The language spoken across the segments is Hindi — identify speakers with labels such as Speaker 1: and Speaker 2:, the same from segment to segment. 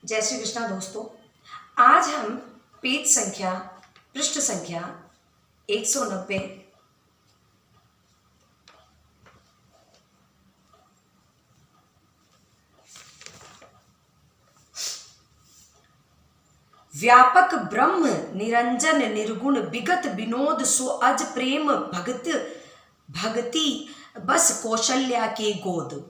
Speaker 1: जय श्री कृष्णा दोस्तों। आज हम पृष्ठ संख्या 190 व्यापक ब्रह्म निरंजन निर्गुण विगत विनोद सो अज प्रेम भगति बस कौशल्या के गोद।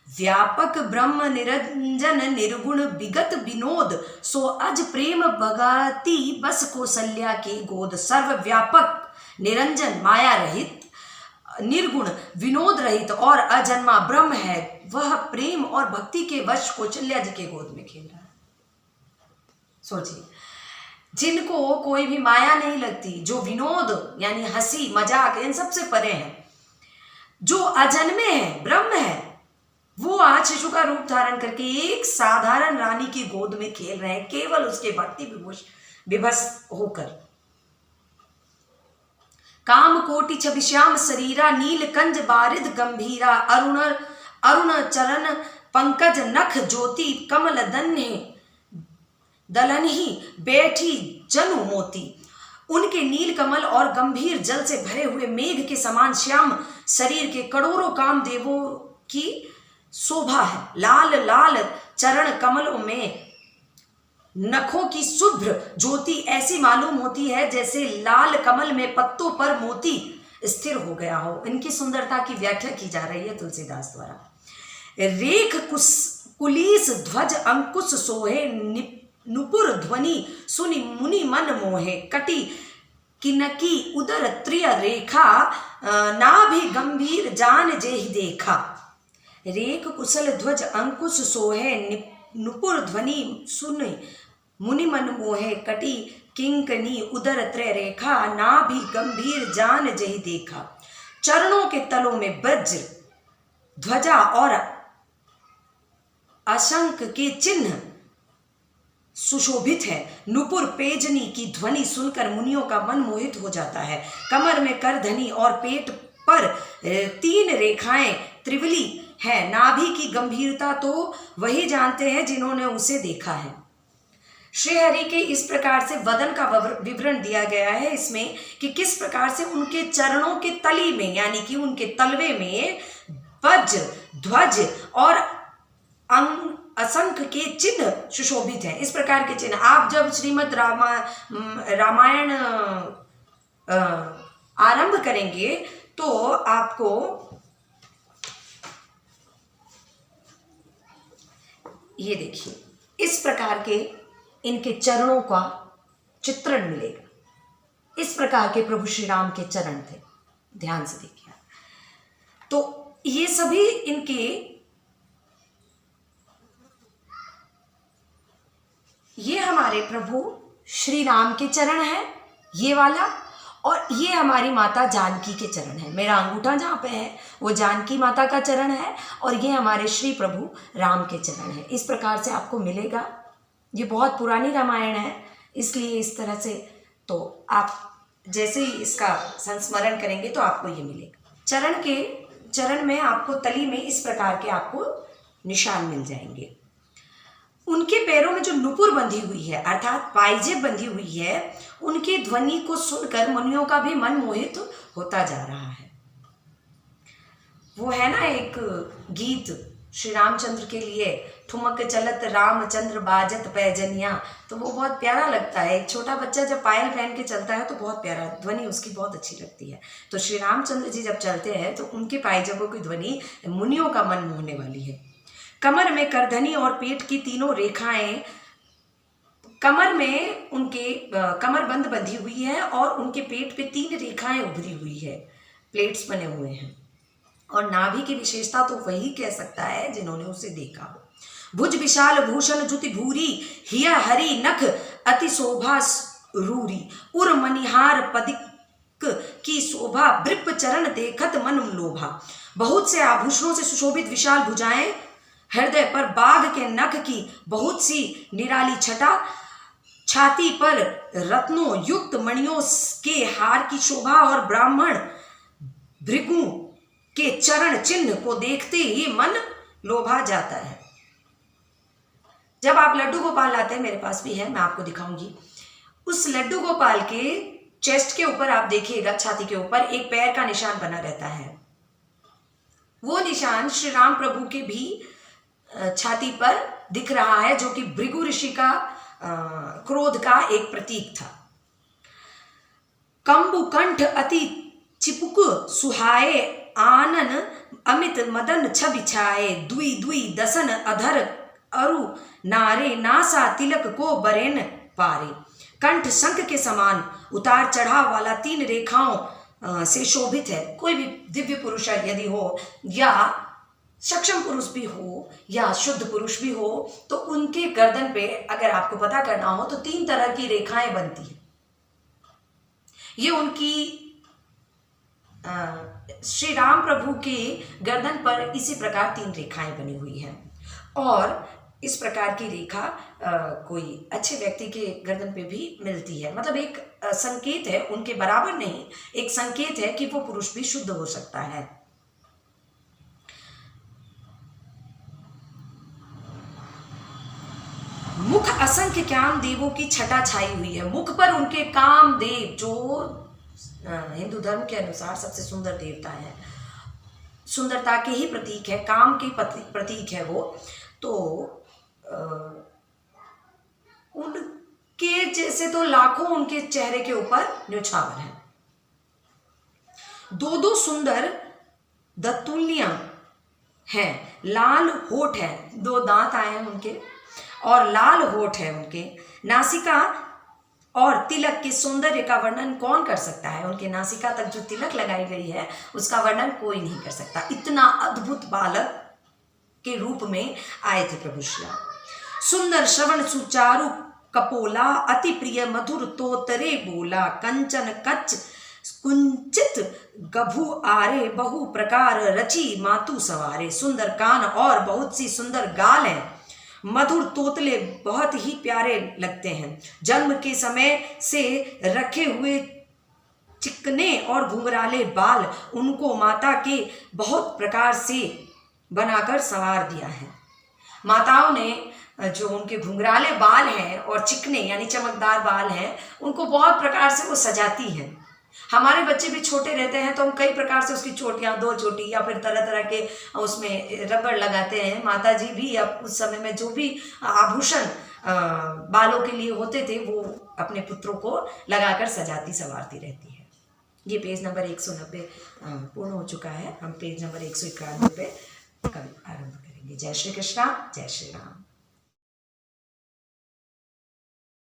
Speaker 1: व्यापक ब्रह्म निरंजन निर्गुण विगत विनोद सो अज प्रेम भगति बस कौशल्या के गोद। सर्वव्यापक निरंजन माया रहित निर्गुण विनोद रहित और अजन्मा ब्रह्म है, वह प्रेम और भक्ति के वश कौशल्या जी के गोद में खेल रहा है। सोचिए, जिनको कोई भी माया नहीं लगती, जो विनोद यानी हंसी मजाक इन सबसे परे हैं, जो अजन्मे हैं, ब्रह्म है, वो आज शिशु का रूप धारण करके एक साधारण रानी की गोद में खेल रहे हैं, केवल उसके भक्ति विवश होकर। काम कोटि छविश्याम शरीरा नीलकंज बारिद गंभीरा अरुण चरण पंकज नख ज्योति कमल दलन ही बैठी जनु मोती। उनके नील कमल और गंभीर जल से भरे हुए मेघ के समान श्याम शरीर के करोड़ों कामदेवों की शोभा है। लाल लाल चरण कमलों में नखों की शुभ्र ज्योति ऐसी मालूम होती है जैसे लाल कमल में पत्तों पर मोती स्थिर हो गया हो। इनकी सुंदरता की व्याख्या की जा रही है तुलसीदास द्वारा। रेख कुलीस ध्वज अंकुश सोहे नुपुर ध्वनि सुनि मुनि मन मोहे। कटी किनकी उदर त्रिय रेखा नाभि गंभीर जान जेहि देखा। रेख कुशल ध्वज अंकुश सोहे नुपुर ध्वनि सुनि मुनि मन मोहे। कटी किंकनी उदर त्रय रेखा नाभि गंभीर जान जेहि देखा। चरणों के तलों में वज्र ध्वजा और अशंक के चिन्ह सुशोभित है। नुपुर पेजनी की ध्वनि सुनकर मुनियों का मन मोहित हो जाता है। कमर में करधनी और पेट पर 3 रेखाएं त्रिवली है। नाभि की गंभीरता तो वही जानते हैं जिन्होंने उसे देखा है। श्री हरि के इस प्रकार से वदन का विवरण दिया गया है इसमें कि किस प्रकार से उनके चरणों के तली में यानी कि उनके तलवे में वज्र ध्वज और असंख्य के चिन्ह सुशोभित हैं। इस प्रकार के चिन्ह आप जब श्रीमद् रामायण आरंभ करेंगे तो आपको ये देखिए इस प्रकार के इनके चरणों का चित्रण मिलेगा। इस प्रकार के प्रभु श्री राम के चरण थे, ध्यान से देखिए। तो ये सभी इनके ये हमारे प्रभु श्री राम के चरण है ये वाला, और ये हमारी माता जानकी के चरण है। मेरा अंगूठा जहाँ पे है वो जानकी माता का चरण है और ये हमारे श्री प्रभु राम के चरण है। इस प्रकार से आपको मिलेगा। ये बहुत पुरानी रामायण है इसलिए इस तरह से, तो आप जैसे ही इसका संस्मरण करेंगे तो आपको ये मिलेगा। चरण में आपको तली में इस प्रकार के आपको निशान मिल जाएंगे। उनके पैरों में जो नुपुर बंधी हुई है अर्थात पायजेब बंधी हुई है, उनकी ध्वनि को सुनकर मुनियों का भी मन मोहित होता जा रहा है। वो है ना एक गीत श्री रामचंद्र के लिए, ठुमक चलत रामचंद्र बाजत पैजनिया, तो वो बहुत प्यारा लगता है। एक छोटा बच्चा जब पायल पहन के चलता है तो बहुत प्यारा, ध्वनि उसकी बहुत अच्छी लगती है। तो श्री रामचंद्र जी जब चलते हैं तो उनके पायजबों की ध्वनि मुनियों का मन मोहने वाली है। कमर में करधनी और पेट की 3 रेखाएं, कमर में उनके कमरबंद बंधी हुई है और उनके पेट पे 3 रेखाएं उभरी हुई है, प्लेट्स बने हुए हैं। और नाभि की विशेषता तो वही कह सकता है जिन्होंने उसे देखा हो। भुज विशाल भूषण जुति भूरी हिया हरी नख अति शोभा रूरी। उर मनिहार पदिक की शोभा ब्रिप चरण देखत मन लोभा। बहुत से आभूषणों से सुशोभित विशाल भुजाएं, हृदय पर बाघ के नख की बहुत सी निराली छटा, छाती पर रत्नों युक्त मणियों के हार की शोभा और ब्राह्मण भृगु के चरण चिन्ह को देखते ही मन लोभा जाता है। जब आप लड्डू गोपाल लाते हैं, मेरे पास भी है, मैं आपको दिखाऊंगी, उस लड्डू गोपाल के चेस्ट के ऊपर आप देखिएगा, छाती के ऊपर एक पैर का निशान बना रहता है। वो निशान श्री राम प्रभु के भी छाती पर दिख रहा है, जो कि भृगु ऋषि का क्रोध का एक प्रतीक था। कंबु कंठ अति चिपुक सुहाए, आनन अमित मदन छवि छाए, दुई दुई दसन अधर अरु नारे, नासा तिलक को बरेन पारे। कंठ शंख के समान उतार चढ़ाव वाला 3 रेखाओं से शोभित है। कोई भी दिव्य पुरुष यदि हो, या सक्षम पुरुष भी हो, या शुद्ध पुरुष भी हो, तो उनके गर्दन पे अगर आपको पता करना हो तो 3 तरह की रेखाएं बनती हैं। ये उनकी श्री राम प्रभु के गर्दन पर इसी प्रकार 3 रेखाएं बनी हुई हैं। और इस प्रकार की रेखा कोई अच्छे व्यक्ति के गर्दन पे भी मिलती है। मतलब एक संकेत है, उनके बराबर नहीं, एक संकेत है कि वो पुरुष भी शुद्ध हो सकता है। मुख असंख्य कामदेवों की छटा छाई हुई है। मुख पर उनके कामदेव, जो हिंदू धर्म के अनुसार सबसे सुंदर देवता है, सुंदरता के ही प्रतीक है, काम के प्रतीक है वो। तो उनके जैसे तो लाखों उनके चेहरे के ऊपर न्योछावर है। 2 सुंदर दंतुलियां हैं, लाल होठ है, 2 दांत आए हैं उनके, और लाल होठ है उनके। नासिका और तिलक के सौंदर्य का वर्णन कौन कर सकता है? उनके नासिका तक जो तिलक लगाई गई है उसका वर्णन कोई नहीं कर सकता। इतना अद्भुत बालक के रूप में आए थे प्रभु श्री राम। सुंदर श्रवण सुचारु कपोला, अति प्रिय मधुर तोतरे बोला, कंचन कच्च कुंचित गभु आरे, बहु प्रकार रची मातु सवारे। सुंदर कान और बहुत सी सुंदर गाल है, मधुर तोतले बहुत ही प्यारे लगते हैं। जन्म के समय से रखे हुए चिकने और घुंघराले बाल उनको माता के बहुत प्रकार से बनाकर संवार दिया है। माताओं ने जो उनके घुंघराले बाल हैं और चिकने यानी चमकदार बाल हैं, उनको बहुत प्रकार से वो सजाती हैं। हमारे बच्चे भी छोटे रहते हैं तो हम कई प्रकार से उसकी चोटियाँ, 2 चोटी या फिर तरह तरह के उसमें रबड़ लगाते हैं। माता जी भी अब उस समय में जो भी आभूषण बालों के लिए होते थे वो अपने पुत्रों को लगाकर सजाती संवारती रहती है। ये पेज नंबर 190 पूर्ण हो चुका है। हम पेज नंबर 191 पे कल आरंभ करेंगे। जय श्री कृष्णा, जय श्री राम।